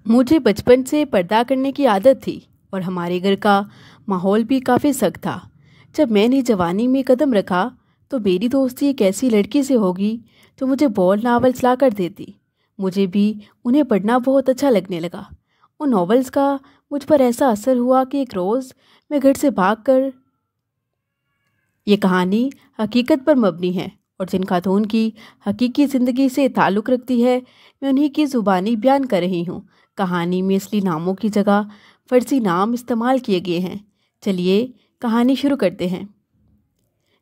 मुझे बचपन से पर्दा करने की आदत थी और हमारे घर का माहौल भी काफ़ी सख्त था। जब मैंने जवानी में कदम रखा तो मेरी दोस्ती एक ऐसी लड़की से होगी जो मुझे बोल्ड नॉवेल्स ला कर देती। मुझे भी उन्हें पढ़ना बहुत अच्छा लगने लगा। उन नॉवेल्स का मुझ पर ऐसा असर हुआ कि एक रोज़ मैं घर से भागकर ये कहानी हकीकत पर मबनी है और जिन खातून की हकीकी ज़िंदगी से ताल्लुक़ रखती है मैं उन्हीं की ज़ुबानी बयान कर रही हूँ। कहानी में असली नामों की जगह फ़र्ज़ी नाम इस्तेमाल किए गए हैं। चलिए कहानी शुरू करते हैं।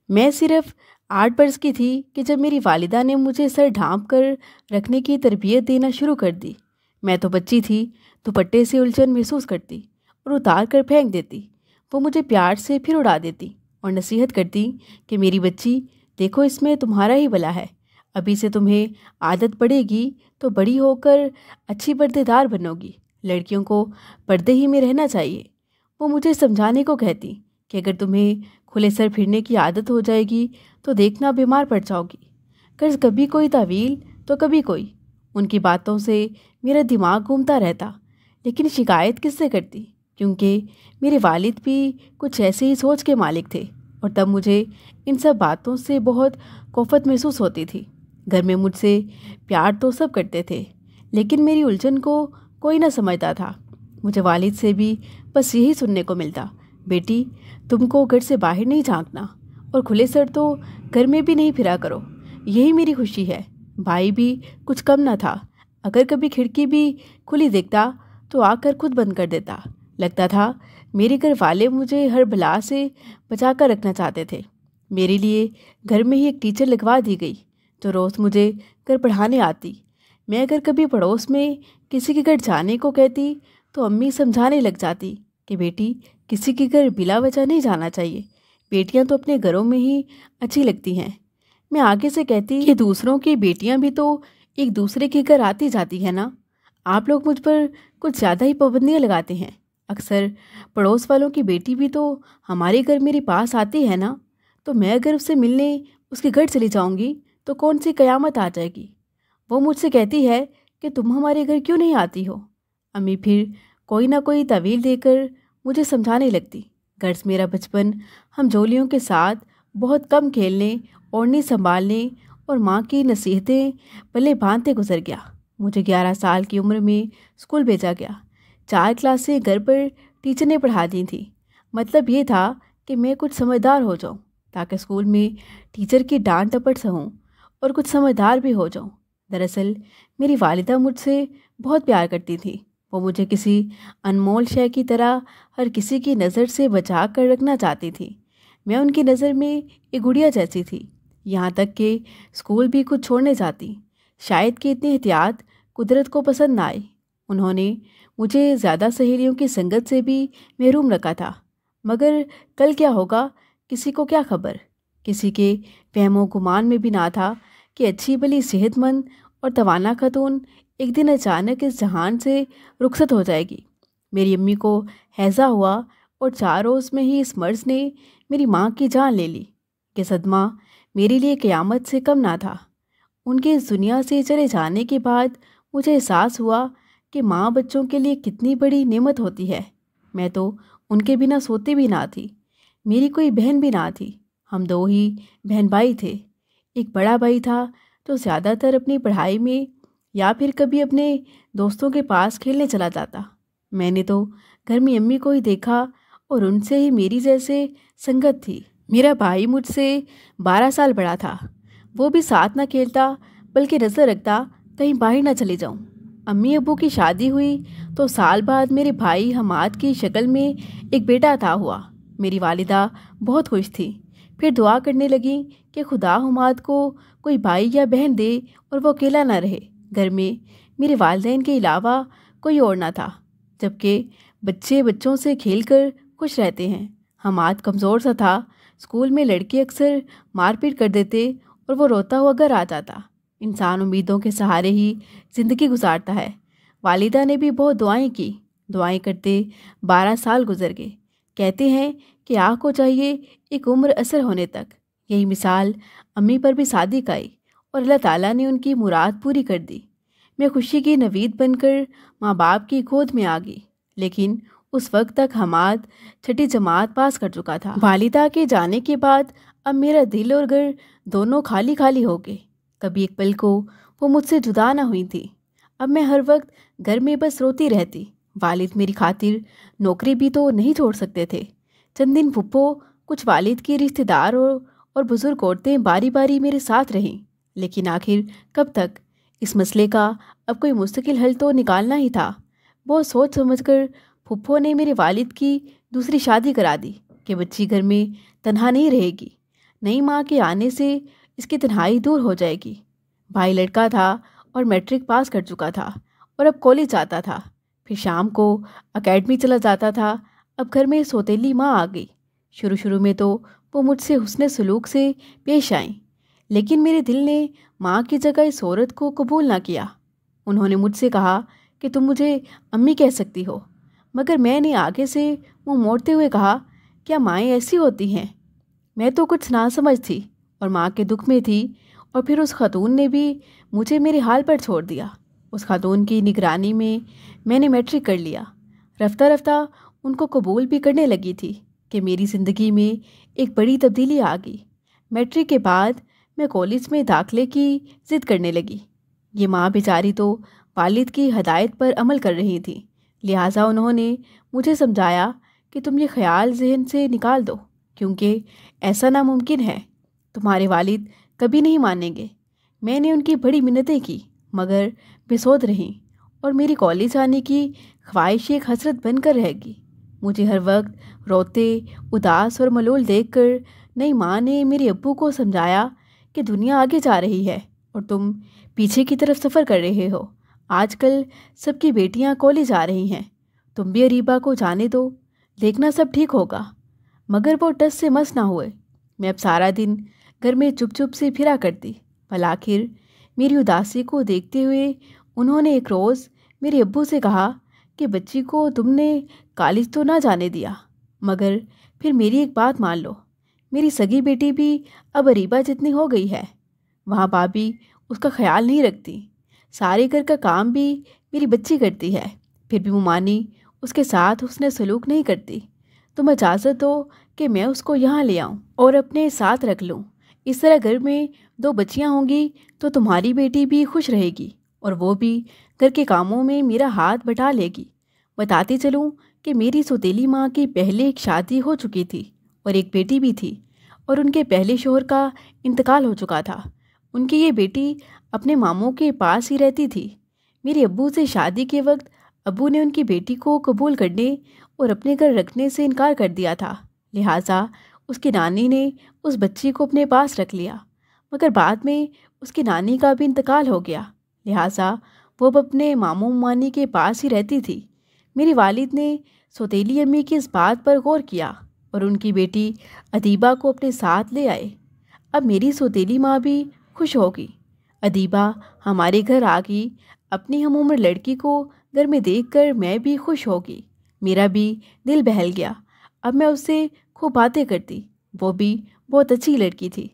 मैं सिर्फ़ 8 बरस की थी कि जब मेरी वालिदा ने मुझे सर ढाँप कर रखने की तरबियत देना शुरू कर दी। मैं तो बच्ची थी, दुपट्टे से उलझन महसूस करती और उतार कर फेंक देती। वो मुझे प्यार से फिर उड़ा देती और नसीहत करती कि मेरी बच्ची, देखो इसमें तुम्हारा ही भला है। अभी से तुम्हें आदत पड़ेगी तो बड़ी होकर अच्छी पर्देदार बनोगी। लड़कियों को पर्दे ही में रहना चाहिए। वो मुझे समझाने को कहती कि अगर तुम्हें खुले सर फिरने की आदत हो जाएगी तो देखना बीमार पड़ जाओगी। कर्ज कभी कोई तावील तो कभी कोई। उनकी बातों से मेरा दिमाग घूमता रहता, लेकिन शिकायत किससे करती, क्योंकि मेरे वालिद भी कुछ ऐसे ही सोच के मालिक थे और तब मुझे इन सब बातों से बहुत कोफत महसूस होती थी। घर में मुझसे प्यार तो सब करते थे, लेकिन मेरी उलझन को कोई ना समझता था। मुझे वालिद से भी बस यही सुनने को मिलता, बेटी तुमको घर से बाहर नहीं झांकना और खुले सर तो घर में भी नहीं फिरा करो, यही मेरी खुशी है। भाई भी कुछ कम ना था, अगर कभी खिड़की भी खुली देखता तो आकर खुद बंद कर देता। लगता था मेरे घर वाले मुझे हर बला से बचा कर रखना चाहते थे। मेरे लिए घर में ही एक टीचर लगवा दी गई जो रोज़ मुझे घर पढ़ाने आती। मैं अगर कभी पड़ोस में किसी के घर जाने को कहती तो अम्मी समझाने लग जाती कि बेटी किसी के घर बिला वजह नहीं जाना चाहिए, बेटियां तो अपने घरों में ही अच्छी लगती हैं। मैं आगे से कहती कि दूसरों की बेटियां भी तो एक दूसरे के घर आती जाती है ना, आप लोग मुझ पर कुछ ज़्यादा ही पाबंदियाँ लगाते हैं। अक्सर पड़ोस वालों की बेटी भी तो हमारे घर मेरे पास आती है ना, तो मैं अगर उससे मिलने उसके घर चली जाऊंगी तो कौन सी कयामत आ जाएगी। वो मुझसे कहती है कि तुम हमारे घर क्यों नहीं आती हो। अम्मी फिर कोई ना कोई तवील देकर मुझे समझाने लगती। गर्ज मेरा बचपन हम जोलियों के साथ बहुत कम खेलने, ओढ़ने संभालने और माँ की नसीहतें पले बांधते गुजर गया। मुझे 11 साल की उम्र में स्कूल भेजा गया। 4 क्लासें घर पर टीचर ने पढ़ा दी थी। मतलब ये था कि मैं कुछ समझदार हो जाऊँ ताकि स्कूल में टीचर की डांट टपट सहूँ और कुछ समझदार भी हो जाऊँ। दरअसल मेरी वालिदा मुझसे बहुत प्यार करती थी। वो मुझे किसी अनमोल शय की तरह हर किसी की नज़र से बचा कर रखना चाहती थी। मैं उनकी नज़र में एक गुड़िया जैसी थी, यहाँ तक कि स्कूल भी खुद छोड़ने जाती। शायद कि इतनी एहतियात कुदरत को पसंद ना आई। उन्होंने मुझे ज़्यादा सहेलियों की संगत से भी महरूम रखा था। मगर कल क्या होगा किसी को क्या खबर। किसी के वहमो गुमान में भी ना था कि अच्छी भली सेहतमंद और तवाना खातून एक दिन अचानक इस जहान से रुखसत हो जाएगी। मेरी अम्मी को हैज़ा हुआ और 4 रोज़ में ही इस मर्ज़ ने मेरी माँ की जान ले ली। कि सदमा मेरे लिए क़यामत से कम ना था। उनके इस दुनिया से चले जाने के बाद मुझे एहसास हुआ कि माँ बच्चों के लिए कितनी बड़ी नेमत होती है। मैं तो उनके बिना सोती भी ना थी। मेरी कोई बहन भी ना थी। हम 2 ही बहन भाई थे। एक बड़ा भाई था जो ज़्यादातर अपनी पढ़ाई में या फिर कभी अपने दोस्तों के पास खेलने चला जाता। मैंने तो घर में अम्मी को ही देखा और उनसे ही मेरी जैसे संगत थी। मेरा भाई मुझसे 12 साल बड़ा था। वो भी साथ ना खेलता बल्कि नज़र रखता कहीं बाहर ना चली जाऊं। अम्मी अब्बू की शादी हुई तो साल बाद मेरे भाई हमाद की शक्ल में एक बेटा अता हुआ। मेरी वालिदा बहुत खुश थी। फिर दुआ करने लगी कि खुदा हमाद को कोई भाई या बहन दे और वो अकेला ना रहे। घर में मेरे वालिदैन के अलावा कोई और ना था, जबकि बच्चे बच्चों से खेलकर खुश रहते हैं। हमाद कमज़ोर सा था। स्कूल में लड़के अक्सर मारपीट कर देते और वो रोता हुआ घर आ जाता। इंसान उम्मीदों के सहारे ही ज़िंदगी गुजारता है। वालिदा ने भी बहुत दुआएं की। दुआएं करते 12 साल गुजर गए। कहते हैं कि आँख को चाहिए एक उम्र असर होने तक। यही मिसाल अम्मी पर भी सादिक आई और अल्लाह ताला ने उनकी मुराद पूरी कर दी। میں خوشی کی نوید بن کر ماں باپ کی گود میں آ گئی، لیکن اس وقت تک حماد 6ٹھی جماعت پاس کر چکا تھا۔ والدہ کے جانے کے بعد اب میرا دل اور گھر دونوں خالی خالی ہو گئے۔ کبھی ایک پل کو وہ مجھ سے جدا نہ ہوئی تھی، اب میں ہر وقت گھر میں بس روتی رہتی۔ والد میری خاطر نوکری بھی تو نہیں چھوڑ سکتے تھے۔ چند دن پھپھو، کچھ والد کی رشتہ دار اور بزرگ عورتیں باری باری میرے ساتھ رہیں، لیکن آخر کب تک؟ اس مسئلے کا اب کوئی مستقل حل تو نکالنا ہی تھا۔ بہت سوچ سمجھ کر پھپھو نے میرے والد کی دوسری شادی کرا دی کہ بچی گھر میں تنہا نہیں رہے گی، نئی ماں کے آنے سے اس کی تنہائی دور ہو جائے گی۔ بھائی لڑکا تھا اور میٹرک پاس کر چکا تھا اور اب کالج جاتا تھا، پھر شام کو اکیڈمی چلا جاتا تھا۔ اب گھر میں سوتیلی ماں آ گئی۔ شروع میں تو وہ مجھ سے حسن سلوک سے پیش آئیں، لیکن میرے دل نے ماں کی جگہ اس عورت کو قبول نہ کیا۔ انہوں نے مجھ سے کہا کہ تم مجھے امی کہہ سکتی ہو، مگر میں نے آگے سے منہ موڑتے ہوئے کہا، کیا مائیں ایسی ہوتی ہیں؟ میں تو کچھ نہ سمجھ تھی اور ماں کے دکھ میں تھی، اور پھر اس خاتون نے بھی مجھے میرے حال پر چھوڑ دیا۔ اس خاتون کی نگرانی میں نے میٹرک کر لیا۔ رفتہ رفتہ ان کو قبول بھی کرنے لگی تھی کہ میری زندگی میں ایک بڑی تبدیلی آ گئی۔ میٹرک کے بعد میں کالج میں داخلے کی ضد کرنے لگی۔ یہ ماں بیچاری تو والد کی ہدایت پر عمل کر رہی تھی، لہٰذا انہوں نے مجھے سمجھایا کہ تم یہ خیال ذہن سے نکال دو، کیونکہ ایسا ناممکن ہے، تمہارے والد کبھی نہیں مانیں گے۔ میں نے ان کی بڑی منتیں کی، مگر بے سود رہیں، اور میری کالج آنے کی خواہش ایک حسرت بن کر رہ گئی۔ مجھے ہر وقت روتے، اداس اور ملول دیکھ کر نئی ماں نے میرے ابو کو سمجھایا کہ دنیا آگے جا رہی ہے اور تم پیچھے کی طرف سفر کر رہے ہو۔ آج کل سب کی بیٹیاں کالج آ رہی ہیں، تم بھی اریبہ کو جانے دو، دیکھنا سب ٹھیک ہوگا۔ مگر وہ ٹس سے مس نہ ہوئے۔ میں اب سارا دن گھر میں چپ چپ سے پھرا کرتی۔ بالآخر میری اداسی کو دیکھتے ہوئے انہوں نے ایک روز میرے ابو سے کہا کہ بچی کو تم نے کالج تو نہ جانے دیا، مگر پھر میری ایک بات مان لو، میری سگی بیٹی بھی اب اریبہ جتنی ہو گئی ہے، وہاں بھابھی اس کا خیال نہیں رکھتی، سارے گھر کا کام بھی میری بچی کرتی ہے، پھر بھی ممانی اس کے ساتھ حسن سلوک نہیں کرتی۔ تم اجازت دو کہ میں اس کو یہاں لے آؤں اور اپنے ساتھ رکھ لوں۔ اس طرح گھر میں 2 بچیاں ہوں گی تو تمہاری بیٹی بھی خوش رہے گی اور وہ بھی گھر کے کاموں میں میرا ہاتھ بٹا لے گی۔ بتاتی چلوں کہ میری سوتیلی ماں کی پہلے ایک شادی ہو چکی تھی اور ایک بیٹی بھی تھی، اور ان کے پہلے شوہر کا انتقال ہو چکا تھا۔ ان کی یہ بیٹی اپنے ماموں کے پاس ہی رہتی تھی۔ میرے ابو سے شادی کے وقت ابو نے ان کی بیٹی کو قبول کرنے اور اپنے گھر رکھنے سے انکار کر دیا تھا، لہٰذا اس کی نانی نے اس بچی کو اپنے پاس رکھ لیا، مگر بعد میں اس کی نانی کا بھی انتقال ہو گیا، لہٰذا وہ اب اپنے ماموں ممانی کے پاس ہی رہتی تھی۔ میری والد نے سوتیلی امی کی اس بات پر غور کیا اور ان کی بیٹی ادیبہ کو اپنے ساتھ لے آئے۔ اب میری سوتیلی ماں بھی خوش ہو گئی۔ ادیبہ ہمارے گھر آ گئی۔ اپنی ہم عمر لڑکی کو گھر میں دیکھ کر میں بھی خوش ہو گئی، میرا بھی دل بہل گیا۔ اب میں اس سے خوب باتیں کرتی، وہ بھی بہت اچھی لڑکی تھی۔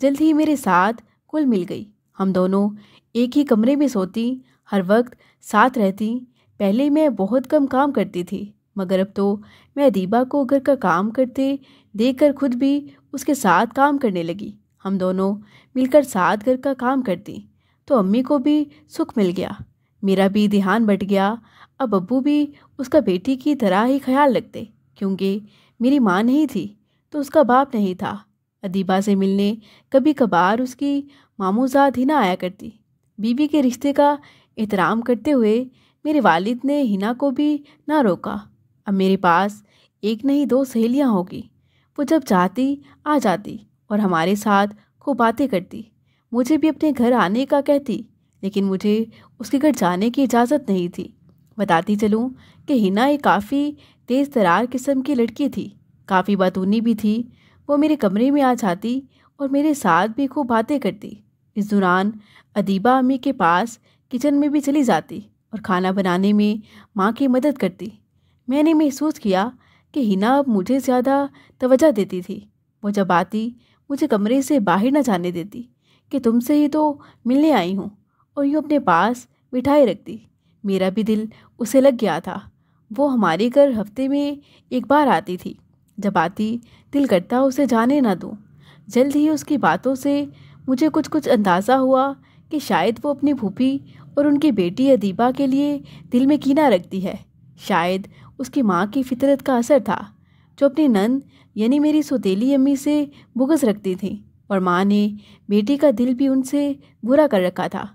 جلد ہی میرے ساتھ کل مل گئی، ہم دونوں ایک ہی کمرے میں سوتی، ہر وقت ساتھ رہتی۔ پہلے میں بہت کم کام کرتی تھی، مگر اب تو میں ادیبہ کو گھر کا کام کرتے دیکھ کر خود بھی اس کے ساتھ کام کرنے لگی۔ ہم دونوں مل کر ساتھ گھر کا کام کرتی تو امی کو بھی سکھ مل گیا، میرا بھی دھیان بٹ گیا۔ اب ابو بھی اس کا بیٹی کی طرح ہی خیال رکھتے، کیونکہ میری ماں نہیں تھی تو اس کا باپ نہیں تھا۔ ادیبہ سے ملنے کبھی کبھار اس کی ماموزاد ہنا آیا کرتی۔ بیوی کے رشتے کا احترام کرتے ہوئے میرے والد نے ہنا کو بھی نہ روکا۔ اب میرے پاس ایک نہیں 2 سہیلیاں ہوگی، وہ جب چاہتی آ جاتی اور ہمارے ساتھ خوب باتیں کرتی۔ مجھے بھی اپنے گھر آنے کا کہتی، لیکن مجھے اس کے گھر جانے کی اجازت نہیں تھی۔ بتاتی چلوں کہ ہنا ایک کافی تیز ترار قسم کی لڑکی تھی، کافی باتونی بھی تھی۔ وہ میرے کمرے میں آ جاتی اور میرے ساتھ بھی خوب باتیں کرتی۔ اس دوران ادیبہ امی کے پاس کچن میں بھی چلی جاتی اور کھانا بنانے میں ماں کی مدد کرتی۔ میں نے محسوس کیا کہ ہنا اب مجھے زیادہ توجہ دیتی تھی۔ وہ جب آتی مجھے کمرے سے باہر نہ جانے دیتی کہ تم سے ہی تو ملنے آئی ہوں، اور یوں اپنے پاس बिठाए रख दी। मेरा भी दिल उसे लग गया था। वो हमारे घर हफ्ते में एक बार आती थी। जब आती दिल करता उसे जाने ना दूँ। जल्द ही उसकी बातों से मुझे कुछ कुछ अंदाज़ा हुआ कि शायद वो अपनी फूफी और उनकी बेटी अदीबा के लिए दिल में कीना रखती है। शायद उसकी माँ की फितरत का असर था, जो अपनी नंद यानी मेरी सौतेली अम्मी से बुग़्ज़ रखती थी, और माँ ने बेटी का दिल भी उनसे बुरा कर रखा था।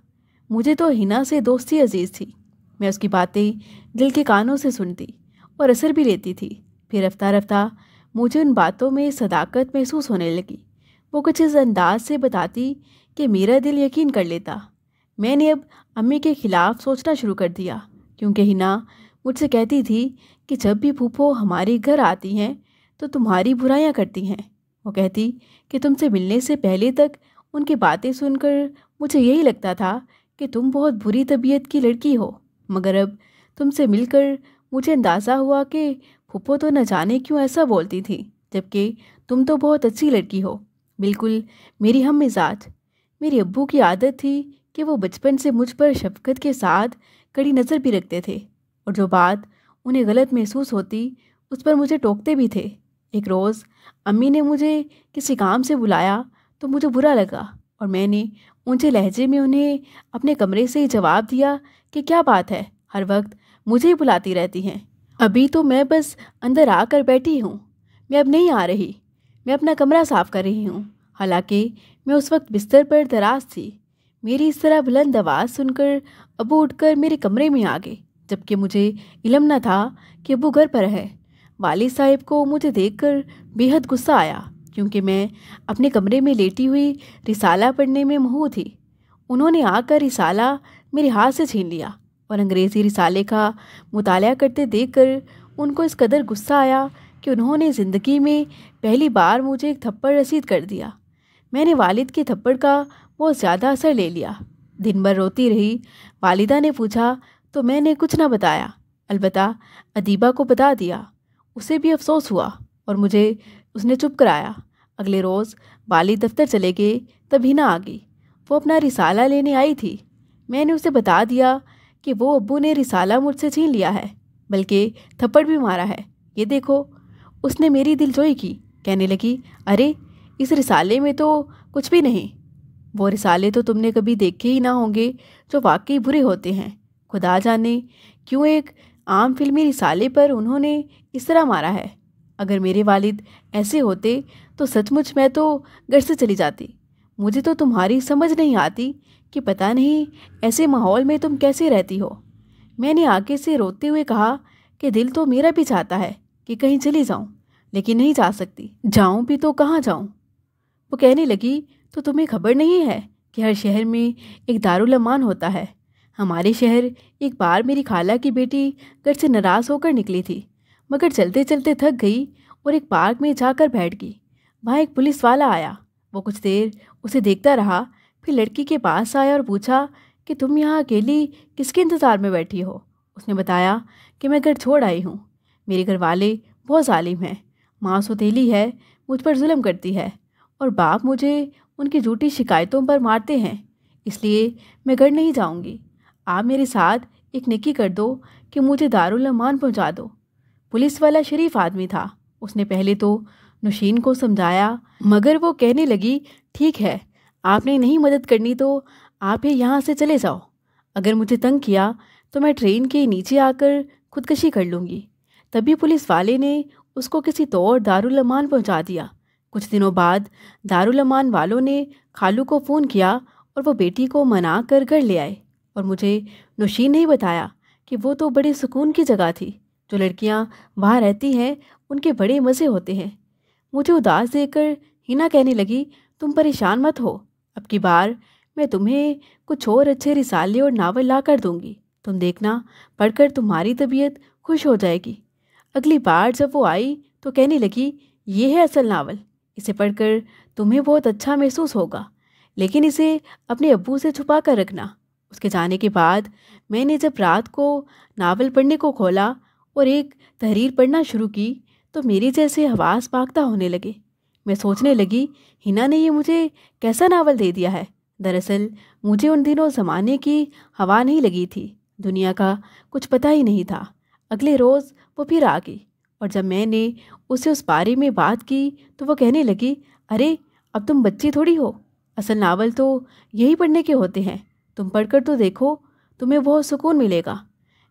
मुझे तो हिना से दोस्ती अजीज़ थी। मैं उसकी बातें दिल के कानों से सुनती और असर भी लेती थी। फिर रफ्ता रफ्ता मुझे उन बातों में सदाकत महसूस होने लगी। वो कुछ इस अंदाज से बताती कि मेरा दिल यकीन कर लेता। मैंने अब अम्मी के ख़िलाफ़ सोचना शुरू कर दिया, क्योंकि हिना मुझसे कहती थी कि जब भी फूफो हमारे घर आती हैं तो तुम्हारी बुराइयां करती हैं। वो कहती कि तुमसे मिलने से पहले तक उनकी बातें सुनकर मुझे यही लगता था कि तुम बहुत बुरी तबीयत की लड़की हो, मगर अब तुमसे मिलकर मुझे अंदाज़ा हुआ कि फूफो तो न जाने क्यों ऐसा बोलती थी, जबकि तुम तो बहुत अच्छी लड़की हो, बिल्कुल मेरी हम मिजाज। मेरी अब्बू की आदत थी कि वो बचपन से मुझ पर शफकत के साथ कड़ी नज़र भी रखते थे, और जो बात उन्हें गलत महसूस होती उस पर मुझे टोकते भी थे। एक रोज़ अम्मी ने मुझे किसी काम से बुलाया तो मुझे बुरा लगा, और मैंने ऊंचे लहजे में उन्हें अपने कमरे से ही जवाब दिया कि क्या बात है, हर वक्त मुझे ही बुलाती रहती हैं। अभी तो मैं बस अंदर आकर बैठी हूँ, मैं अब नहीं आ रही। मैं अपना कमरा साफ़ कर रही हूँ। हालांकि मैं उस वक्त बिस्तर पर दराज थी। मेरी इस तरह बुलंद आवाज़ सुनकर अब्बू उठकर मेरे कमरे में आ गए, जबकि मुझे इल्म न था कि अब्बू घर पर है। वालिद साहब को मुझे देखकर बेहद गुस्सा आया, क्योंकि मैं अपने कमरे में लेटी हुई रिसाला पढ़ने में महू थी। उन्होंने आकर रिसाला मेरे हाथ से छीन लिया, और अंग्रेज़ी रिसाले का मुताला करते देखकर उनको इस कदर गुस्सा आया कि उन्होंने ज़िंदगी में पहली बार मुझे एक थप्पड़ रसीद कर दिया। मैंने वालिद के थप्पड़ का बहुत ज़्यादा असर ले लिया। दिन भर रोती रही। वालिदा ने पूछा तो मैंने कुछ ना बताया, अलबत्ता अदीबा को बता दिया। उसे भी अफसोस हुआ और मुझे उसने चुप कराया। अगले रोज़ वालिद दफ्तर चले गए, तब हिना आ गई। वो अपना रिसाला लेने आई थी। मैंने उसे बता दिया कि वो अब्बू ने रिसाला मुझसे छीन लिया है, बल्कि थप्पड़ भी मारा है, ये देखो। उसने मेरी दिलजोई की, कहने लगी, अरे इस रिसाले में तो कुछ भी नहीं। वो रिसाले तो तुमने कभी देखे ही ना होंगे, जो वाकई बुरे होते हैं। खुदा जाने क्यों एक आम फिल्मी रिसाले पर उन्होंने इस तरह मारा है। अगर मेरे वालिद ऐसे होते तो सचमुच मैं तो घर से चली जाती। मुझे तो तुम्हारी समझ नहीं आती कि पता नहीं ऐसे माहौल में तुम कैसे रहती हो। मैंने आगे से रोते हुए कहा कि दिल तो मेरा भी चाहता है कि कहीं चली जाऊं, लेकिन नहीं जा सकती। जाऊं भी तो कहाँ जाऊं? वो कहने लगी, तो तुम्हें खबर नहीं है कि हर शहर में एक दारुल अमान होता है। हमारे शहर एक बार मेरी खाला की बेटी घर से नाराज़ होकर निकली थी, मगर चलते चलते थक गई और एक पार्क में जाकर बैठ गई। वहाँ एक पुलिस वाला आया। वो कुछ देर उसे देखता रहा, फिर लड़की के पास आया और पूछा कि तुम यहाँ अकेली किसके इंतज़ार में बैठी हो। उसने बताया कि मैं घर छोड़ आई हूँ। मेरे घर वाले बहुत जालिम हैं। माँ सौतेली है, मुझ पर जुल्म करती है, और बाप मुझे उनकी झूठी शिकायतों पर मारते हैं। इसलिए मैं घर नहीं जाऊंगी। आप मेरे साथ एक नेकी कर दो कि मुझे दारुल अमान पहुंचा दो। पुलिस वाला शरीफ आदमी था। उसने पहले तो नुशीन को समझाया, मगर वो कहने लगी, ठीक है, आपने नहीं मदद करनी तो आप ही यहाँ से चले जाओ। अगर मुझे तंग किया तो मैं ट्रेन के नीचे आकर खुदकशी कर लूँगी। तभी पुलिस वाले ने उसको किसी तौर दारुल अमान पहुँचा दिया। कुछ दिनों बाद दारुल अमान वालों ने खालू को फ़ोन किया और वो बेटी को मना कर घर ले आए। और मुझे नुशीन ने बताया कि वो तो बड़े सुकून की जगह थी। जो लड़कियां वहाँ रहती हैं उनके बड़े मज़े होते हैं। मुझे उदास देखकर हिना कहने लगी, तुम परेशान मत हो, अब की बार मैं तुम्हें कुछ और अच्छे रिसाले और नावल ला कर दूँगी। तुम देखना, पढ़कर तुम्हारी तबीयत खुश हो जाएगी। अगली बार जब वो आई तो कहने लगी, ये है असल नावल, इसे पढ़कर तुम्हें बहुत अच्छा महसूस होगा, लेकिन इसे अपने अब्बू से छुपा कर रखना। उसके जाने के बाद मैंने जब रात को नावल पढ़ने को खोला और एक तहरीर पढ़ना शुरू की तो मेरे जैसे हवास भागता होने लगे। मैं सोचने लगी, हिना ने ये मुझे कैसा नावल दे दिया है। दरअसल मुझे उन दिनों ज़माने की हवा नहीं लगी थी, दुनिया का कुछ पता ही नहीं था। अगले रोज़ वो फिर आ गई और जब मैंने उसे उस बारे में बात की तो वो कहने लगी, अरे अब तुम बच्ची थोड़ी हो, असल नावल तो यही पढ़ने के होते हैं, तुम पढ़कर तो देखो, तुम्हें बहुत सुकून मिलेगा।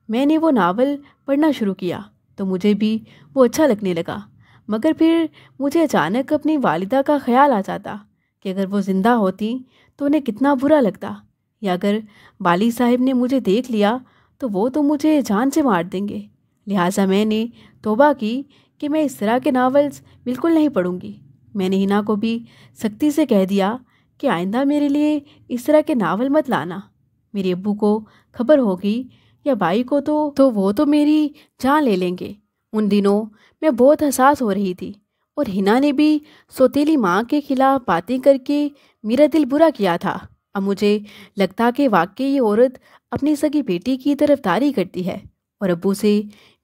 मैंने वो नावल पढ़ना शुरू किया तो मुझे भी वो अच्छा लगने लगा, मगर फिर मुझे अचानक अपनी वालिदा का ख्याल आ जाता कि अगर वो ज़िंदा होती तो उन्हें कितना बुरा लगता, या अगर वाली साहब ने मुझे देख लिया तो वो तो मुझे जान से मार देंगे। लिहाजा मैंने तौबा की कि मैं इस तरह के नावल्स बिल्कुल नहीं पढ़ूंगी। मैंने हिना को भी सख्ती से कह दिया कि आइंदा मेरे लिए इस तरह के नावल मत लाना। मेरे अब्बू को खबर होगी या भाई को तो वो तो मेरी जान ले लेंगे। उन दिनों मैं बहुत हसास हो रही थी और हिना ने भी सौतेली माँ के खिलाफ बातें करके मेरा दिल बुरा किया था। अब मुझे लगता कि वाकई ये औरत अपनी सगी बेटी की तरफदारी करती है और अब्बू से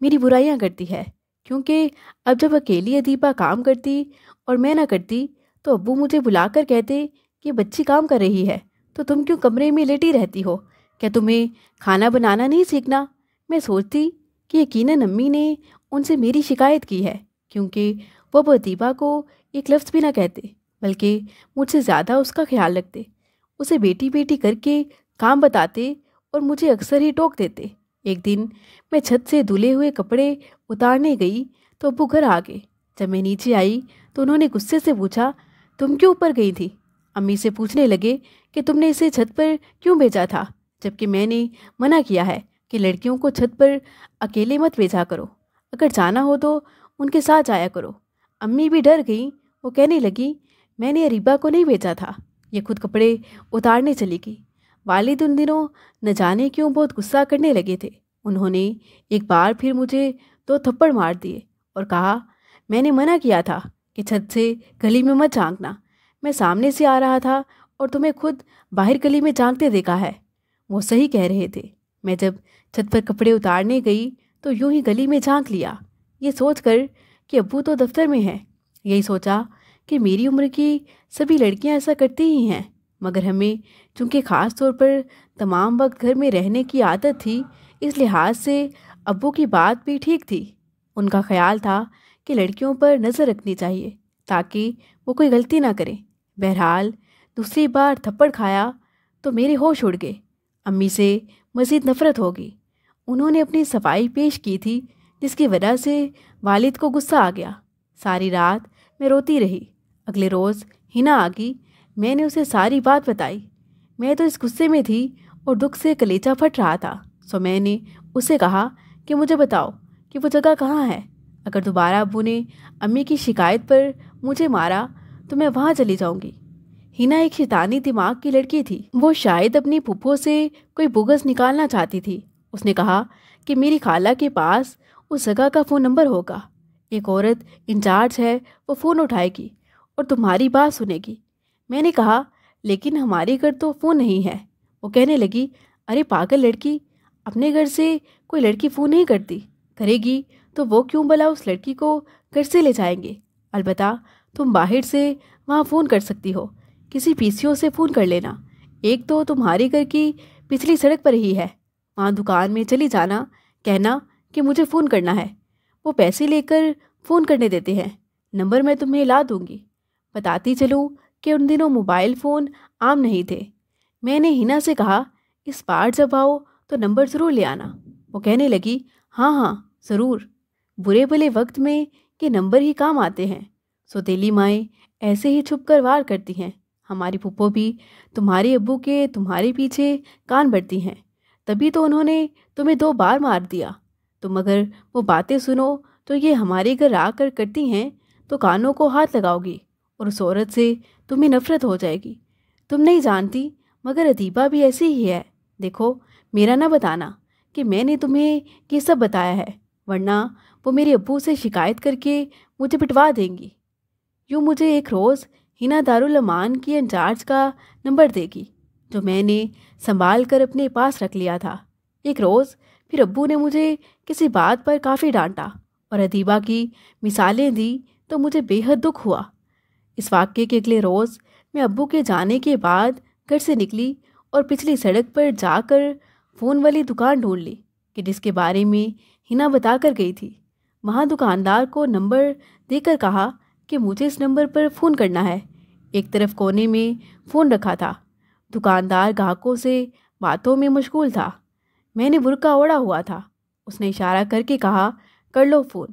मेरी बुराइयां करती है, क्योंकि अब जब अकेली अदीबा काम करती और मैं ना करती तो अब्बू मुझे बुलाकर कहते कि बच्ची काम कर रही है तो तुम क्यों कमरे में लेटी रहती हो, क्या तुम्हें खाना बनाना नहीं सीखना। मैं सोचती कि यकीनन अम्मी ने उनसे मेरी शिकायत की है, क्योंकि वो अदीबा को एक लफ्ज़ भी ना कहते बल्कि मुझसे ज़्यादा उसका ख्याल रखते, उसे बेटी बेटी करके काम बताते और मुझे अक्सर ही टोक देते। एक दिन मैं छत से धुले हुए कपड़े उतारने गई तो अब्बू घर आ गए। जब मैं नीचे आई तो उन्होंने गुस्से से पूछा, तुम क्यों ऊपर गई थी। अम्मी से पूछने लगे कि तुमने इसे छत पर क्यों भेजा था, जबकि मैंने मना किया है कि लड़कियों को छत पर अकेले मत भेजा करो, अगर जाना हो तो उनके साथ जाया करो। अम्मी भी डर गई, वो कहने लगी, मैंने अरीबा को नहीं भेजा था, ये खुद कपड़े उतारने चली गई। वालिद उन दिनों न जाने क्यों बहुत गुस्सा करने लगे थे। उन्होंने एक बार फिर मुझे 2 थप्पड़ मार दिए और कहा, मैंने मना किया था कि छत से गली में मत झांकना, मैं सामने से आ रहा था और तुम्हें खुद बाहर गली में झांकते देखा है। वो सही कह रहे थे। मैं जब छत पर कपड़े उतारने गई तो यूं ही गली में झांक लिया, ये सोचकर कि अब्बू तो दफ्तर में है। यही सोचा कि मेरी उम्र की सभी लड़कियां ऐसा करती ही हैं, मगर हमें चूँकि ख़ास तौर पर तमाम वक्त घर में रहने की आदत थी, इस लिहाज से अब्बू की बात भी ठीक थी। उनका ख्याल था कि लड़कियों पर नज़र रखनी चाहिए ताकि वो कोई गलती ना करें। बहरहाल दूसरी बार थप्पड़ खाया तो मेरे होश उड़ गए। अम्मी से मज़ीद नफ़रत हो गई। उन्होंने अपनी सफाई पेश की थी, जिसकी वजह से वालिद को गुस्सा आ गया। सारी रात मैं रोती रही। अगले रोज़ हिना आ गई। मैंने उसे सारी बात बताई। मैं तो इस गुस्से में थी और दुख से कलेजा फट रहा था, सो मैंने उससे कहा कि मुझे बताओ कि वो जगह कहाँ है। अगर दोबारा अब्बू ने अम्मी की शिकायत पर मुझे मारा तो मैं वहाँ चली जाऊँगी। हिना एक शैतानी दिमाग की लड़की थी। वो शायद अपनी फूफो से कोई बुगस निकालना चाहती थी। उसने कहा कि मेरी खाला के पास उस जगह का फ़ोन नंबर होगा, एक औरत इंचार्ज है, वो फ़ोन उठाएगी और तुम्हारी बात सुनेगी। मैंने कहा, लेकिन हमारे घर तो फ़ोन नहीं है। वो कहने लगी, अरे पागल लड़की, अपने घर से कोई लड़की फ़ोन नहीं करती, करेगी तो वो क्यों भला उस लड़की को घर से ले जाएंगे। अलबत्ता तुम बाहर से वहाँ फ़ोन कर सकती हो, किसी पीसीओ से फ़ोन कर लेना। एक तो तुम्हारे घर की पिछली सड़क पर ही है, वहाँ दुकान में चली जाना, कहना कि मुझे फ़ोन करना है। वो पैसे लेकर फ़ोन करने देते हैं, नंबर मैं तुम्हें ला दूँगी। बताती चलूँ कि उन दिनों मोबाइल फ़ोन आम नहीं थे। मैंने हिना से कहा, इस बार जब आओ तो नंबर ज़रूर ले आना। वो कहने लगी, हाँ हाँ ज़रूर, बुरे भले वक्त में ये नंबर ही काम आते हैं। सौतेली माएँ ऐसे ही छुप कर वार करती हैं। हमारी फूफो भी तुम्हारे अब्बू के तुम्हारे पीछे कान भरती हैं, तभी तो उन्होंने तुम्हें 2 बार मार दिया। तुम अगर वो बातें सुनो तो ये हमारे घर आकर करती हैं तो कानों को हाथ लगाओगी और उस औरत से तुम्हें नफ़रत हो जाएगी। तुम नहीं जानती, मगर अदीबा भी ऐसी ही है। देखो, मेरा ना बताना कि मैंने तुम्हें ये सब बताया है, वरना वो मेरे अब्बू से शिकायत करके मुझे पिटवा देंगी। यूँ मुझे एक रोज़ हिना दारुल अमान की इंचार्ज का नंबर देगी, जो मैंने संभाल कर अपने पास रख लिया था। एक रोज़ फिर अब्बू ने मुझे किसी बात पर काफ़ी डांटा और अदीबा की मिसालें दी तो मुझे बेहद दुख हुआ। इस वाक़ये के अगले रोज़ मैं अब्बू के जाने के बाद گھر سے نکلی اور پچھلی سڑک پر جا کر فون والی دکان ڈھونڈ لی کہ جس کے بارے میں ہنا بتا کر گئی تھی۔ وہاں دکاندار کو نمبر دے کر کہا کہ مجھے اس نمبر پر فون کرنا ہے۔ ایک طرف کونے میں فون رکھا تھا، دکاندار گاہکوں سے باتوں میں مشغول تھا۔ میں نے برقع اوڑھا ہوا تھا۔ اس نے اشارہ کر کے کہا، کر لو فون۔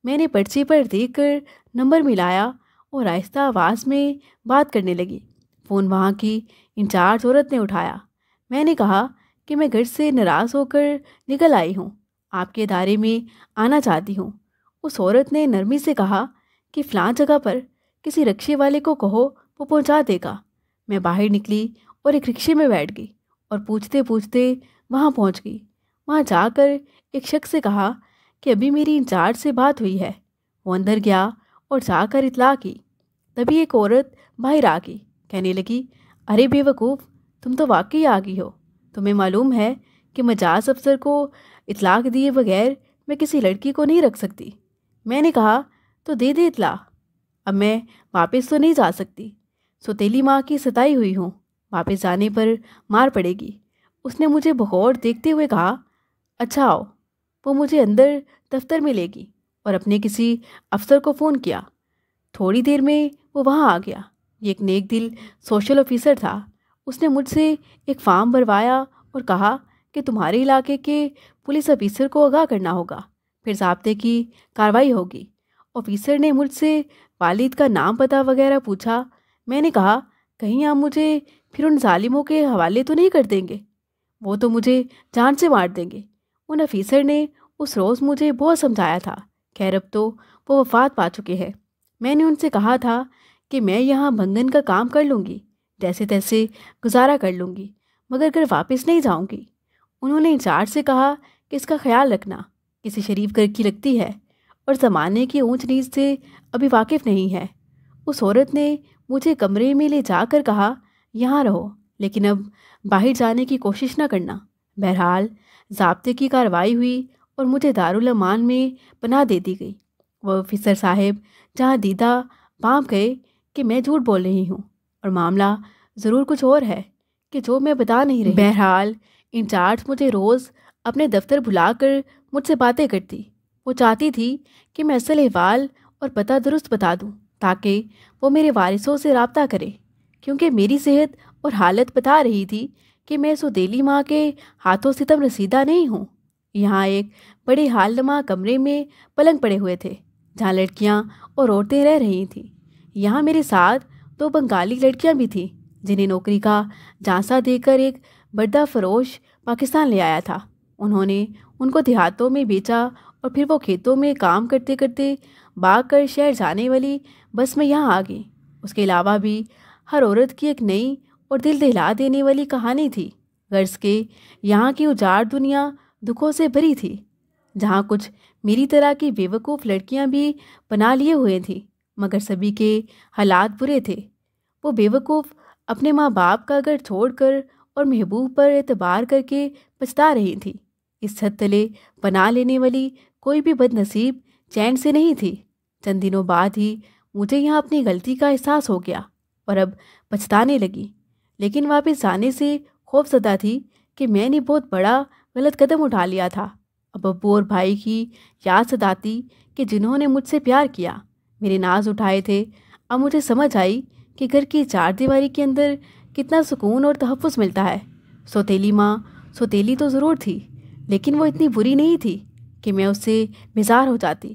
میں نے پرچی پر دیکھ کر نمبر ملایا اور آہستہ آواز میں بات کرنے لگی۔ فون وہاں کی انچارج عورت نے اٹھایا۔ میں نے کہا کہ میں گھر سے ناراض ہو کر نکل آئی ہوں، آپ کے ادارے میں آنا چاہتی ہوں۔ اس عورت نے نرمی سے کہا کہ فلاں جگہ پر کسی رکشے والے کو کہو، وہ پہنچا دے گا۔ میں باہر نکلی اور ایک رکشے میں بیٹھ گئی اور پوچھتے پوچھتے وہاں پہنچ گئی۔ وہاں جا کر ایک شخص سے کہا کہ ابھی میری انچارج سے بات ہوئی ہے۔ وہ اندر گیا اور جا کر اطلاع کی۔ تبھی ایک عورت باہر آ گئی، کہنے لگی، ارے بے وقوف، تم تو واقعی آ گئی ہو۔ تمہیں معلوم ہے کہ مجاز افسر کو اطلاع دیے بغیر میں کسی لڑکی کو نہیں رکھ سکتی۔ میں نے کہا، تو دے دے اطلاع، اب میں واپس تو نہیں جا سکتی، سوتیلی ماں کی ستائی ہوئی ہوں، واپس جانے پر مار پڑے گی۔ اس نے مجھے بغور دیکھتے ہوئے کہا، اچھا آؤ۔ وہ مجھے اندر دفتر میں لے گئی اور اپنے کسی افسر کو فون کیا۔ تھوڑی دیر میں وہ وہاں آ گیا۔ یہ ایک نیک دل سوشل آفیسر تھا۔ اس نے مجھ سے ایک فارم بھروایا اور کہا کہ تمہارے علاقے کے پولیس آفیسر کو آگاہ کرنا ہوگا، پھر ضابطے کی کارروائی ہوگی۔ آفیسر نے مجھ سے والد کا نام پتہ وغیرہ پوچھا۔ میں نے کہا، کہیں آپ مجھے پھر ان ظالموں کے حوالے تو نہیں کر دیں گے؟ وہ تو مجھے جان سے مار دیں گے۔ ان آفیسر نے اس روز مجھے بہت سمجھایا تھا، خیر اب تو وہ وفات پا چکے ہیں۔ میں نے ان سے کہا تھا کہ میں یہاں بھنگن کا کام کر لوں گی، جیسے تیسے گزارا کر لوں گی، مگر گھر واپس نہیں جاؤں گی۔ انہوں نے انچارج سے کہا کہ اس کا خیال رکھنا، کسی شریف گھر کی لگتی ہے اور زمانے کی اونچ نیچ سے ابھی واقف نہیں ہے۔ اس عورت نے مجھے کمرے میں لے جا کر کہا، یہاں رہو، لیکن اب باہر جانے کی کوشش نہ کرنا۔ بہرحال ضابطے کی کارروائی ہوئی اور مجھے دارالامان میں پناہ دے دی گئی۔ وہ آفیسر صاحب جہاں دیدہ بانپ گئے کہ میں جھوٹ بول رہی ہوں اور معاملہ ضرور کچھ اور ہے کہ جو میں بتا نہیں رہی۔ بہرحال انچارج مجھے روز اپنے دفتر بلا کر مجھ سے باتیں کرتی۔ وہ چاہتی تھی کہ میں اصل احوال اور پتہ درست بتا دوں تاکہ وہ میرے وارثوں سے رابطہ کرے، کیونکہ میری صحت اور حالت بتا رہی تھی کہ میں سوتیلی ماں کے ہاتھوں ستم رسیدہ نہیں ہوں۔ یہاں ایک بڑے حال نما کمرے میں پلنگ پڑے ہوئے تھے جہاں لڑکیاں اور عورتیں رہ رہی تھیں۔ یہاں میرے ساتھ 2 بنگالی لڑکیاں بھی تھیں جنہیں نوکری کا جھانسا دے کر ایک بردہ فروش پاکستان لے آیا تھا۔ انہوں نے ان کو دیہاتوں میں بیچا اور پھر وہ کھیتوں میں کام کرتے کرتے بھاگ کر شہر جانے والی بس میں یہاں آ گئی۔ اس کے علاوہ بھی ہر عورت کی ایک نئی اور دل دہلا دینے والی کہانی تھی۔ غرض کہ یہاں کی اجاڑ دنیا دکھوں سے بھری تھی، جہاں کچھ میری طرح کی بے وقوف لڑکیاں بھی پناہ لیے ہوئے تھیں، مگر سبھی کے حالات برے تھے۔ وہ بے وقوف اپنے ماں باپ کا گھر چھوڑ کر اور محبوب پر اعتبار کر کے پچھتا رہی تھی۔ اس چھت تلے پناہ لینے والی کوئی بھی بد نصیب چین سے نہیں تھی۔ چند دنوں بعد ہی مجھے یہاں اپنی غلطی کا احساس ہو گیا اور اب پچھتانے لگی، لیکن واپس جانے سے خوف زدہ تھی کہ میں نے بہت بڑا غلط قدم اٹھا لیا تھا۔ اب ابو اور بھائی کی یاد ستاتی کہ جنہوں نے مجھ سے پیار کیا، میرے ناز اٹھائے تھے۔ اب مجھے سمجھ آئی کہ گھر کی 4 دیواری کے اندر کتنا سکون اور تحفظ ملتا ہے۔ سوتیلی ماں سوتیلی تو ضرور تھی، لیکن وہ اتنی بری نہیں تھی کہ میں اس سے بیزار ہو جاتی۔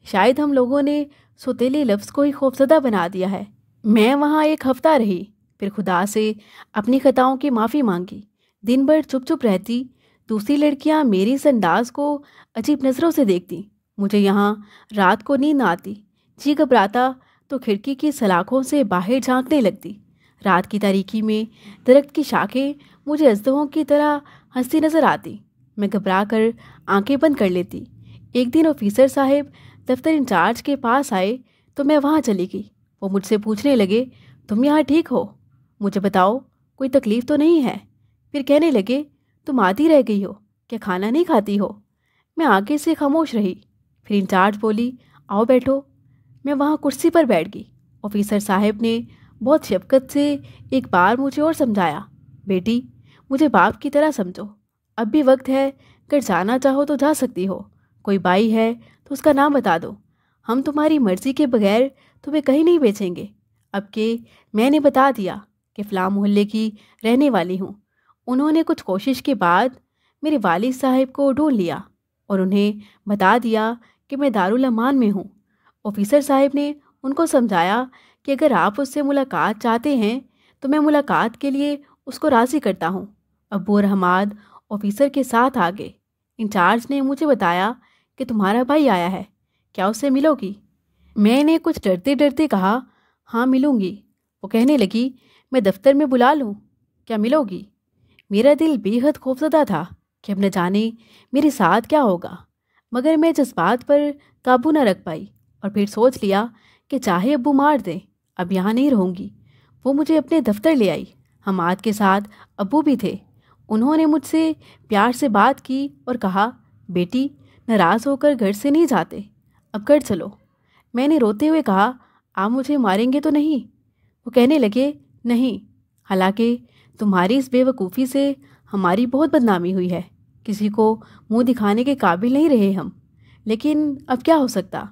شاید ہم لوگوں نے سوتیلی لفظ کو ہی خوفزدہ بنا دیا ہے۔ میں وہاں 1 ہفتہ رہی، پھر خدا سے اپنی خطاؤں کی معافی مانگی۔ دن بھر چپ چپ رہتی۔ دوسری لڑکیاں میری اس انداز کو عجیب نظروں سے دیکھتی۔ مجھے یہاں رات کو نیند نہ آتی، جی گھبراتا تو کھڑکی کی سلاخوں سے باہر جھانکنے لگتی۔ رات کی تاریکی میں درخت کی شاخیں مجھے اژدہوں کی طرح ہنستی نظر آتی۔ میں گھبرا کر آنکھیں بند کر لیتی۔ ایک دن آفیسر صاحب دفتر انچارج کے پاس آئے تو میں وہاں چلی گئی۔ وہ مجھ سے پوچھنے لگے، تم یہاں ٹھیک ہو؟ مجھے بتاؤ، کوئی تکلیف تو نہیں ہے؟ پھر کہنے لگے، تم آدھی رہ گئی ہو، کیا کھانا نہیں کھاتی ہو؟ میں آگے سے خاموش رہی۔ پھر انچارج بولی، آؤ بیٹھو۔ میں وہاں کرسی پر بیٹھ گئی۔ آفیسر صاحب نے بہت شفقت سے ایک بار مجھے اور سمجھایا، بیٹی مجھے باپ کی طرح سمجھو، اب بھی وقت ہے، اگر جانا چاہو تو جا سکتی ہو، کوئی بھائی ہے تو اس کا نام بتا دو، ہم تمہاری مرضی کے بغیر تمہیں کہیں نہیں بھیجیں گے۔ اب کہ میں نے بتا دیا کہ فلاں محلے کی رہنے والی ہوں، انہوں نے کچھ کوشش کے بعد میرے والد صاحب کو ڈھونڈ لیا اور انہیں بتا دیا کہ میں دارالامان میں ہوں۔ آفیسر صاحب نے ان کو سمجھایا کہ اگر آپ اس سے ملاقات چاہتے ہیں تو میں ملاقات کے لیے اس کو راضی کرتا ہوں۔ ابو اور حماد آفیسر کے ساتھ آ گئے۔ انچارج نے مجھے بتایا کہ تمہارا بھائی آیا ہے، کیا اس سے ملو گی؟ میں نے کچھ ڈرتے ڈرتے کہا، ہاں ملوں گی۔ وہ کہنے لگی، میں دفتر میں بلا لوں، کیا ملو گی؟ میرا دل بے حد خوفزدہ تھا کہ اب نہ جانے میرے ساتھ کیا ہوگا، مگر میں جذبات پر قابو نہ رکھ پائی اور پھر سوچ لیا کہ چاہے ابو مار دیں اب یہاں نہیں رہوں گی۔ وہ مجھے اپنے دفتر لے آئی، حماد کے ساتھ ابو بھی تھے۔ انہوں نے مجھ سے پیار سے بات کی اور کہا، بیٹی ناراض ہو کر گھر سے نہیں جاتے، اب گھر چلو۔ میں نے روتے ہوئے کہا، آپ مجھے ماریں گے تو نہیں؟ وہ کہنے لگے، نہیں، حالانکہ تمہاری اس بے وقوفی سے ہماری بہت بدنامی ہوئی ہے، کسی کو منہ دکھانے کے قابل نہیں رہے ہم، لیکن اب کیا ہو سکتا۔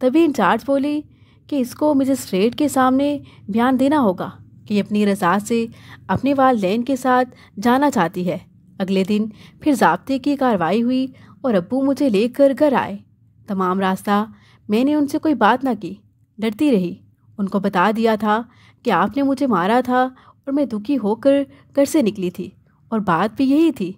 تبھی انچارج بولی کہ اس کو مجسٹریٹ کے سامنے بیان دینا ہوگا کہ یہ اپنی رضا سے اپنے والدین کے ساتھ جانا چاہتی ہے۔ اگلے دن پھر ضابطے کی کارروائی ہوئی اور ابو مجھے لے کر گھر آئے۔ تمام راستہ میں نے ان سے کوئی بات نہ کی، ڈرتی رہی۔ ان کو بتا دیا تھا کہ آپ نے مجھے مارا تھا اور میں دکھی ہو کر گھر سے نکلی تھی، اور بات بھی یہی تھی۔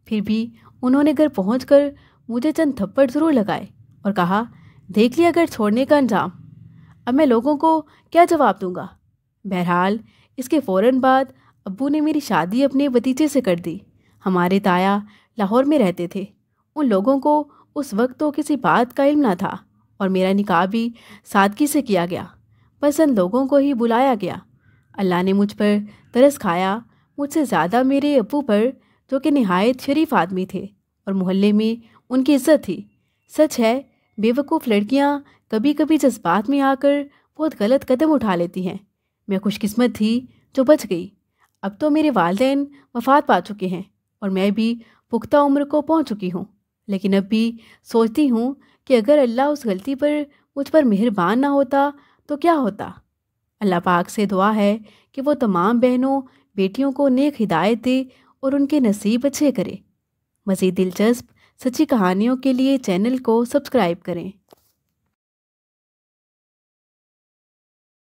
پھر بھی انہوں نے گھر پہنچ کر مجھے چند تھپڑ ضرور لگائے اور کہا، دیکھ لیا گھر چھوڑنے کا انجام، اب میں لوگوں کو کیا جواب دوں گا۔ بہرحال اس کے فوراً بعد ابو نے میری شادی اپنے بھتیجے سے کر دی۔ ہمارے تایا لاہور میں رہتے تھے، ان لوگوں کو اس وقت تو کسی بات کا علم نہ تھا، اور میرا نکاح بھی سادگی سے کیا گیا، پسند لوگوں کو ہی بلایا گیا۔ اللہ نے مجھ پر ترس کھایا، مجھ سے زیادہ میرے ابو پر، جو کہ نہایت شریف آدمی تھے اور محلے میں ان کی عزت تھی۔ سچ ہے، بے وقوف لڑکیاں کبھی کبھی جذبات میں آ کر بہت غلط قدم اٹھا لیتی ہیں۔ میں خوش قسمت تھی جو بچ گئی۔ اب تو میرے والدین وفات پا چکے ہیں اور میں بھی پختہ عمر کو پہنچ چکی ہوں، لیکن اب بھی سوچتی ہوں کہ اگر اللہ اس غلطی پر مجھ پر مہربان نہ ہوتا تو کیا ہوتا۔ اللہ پاک سے دعا ہے کہ وہ تمام بہنوں بیٹیوں کو نیک ہدایت دے اور ان کے نصیب اچھے کرے۔ مزید دلچسپ سچی کہانیوں کے لیے چینل کو سبسکرائب کریں۔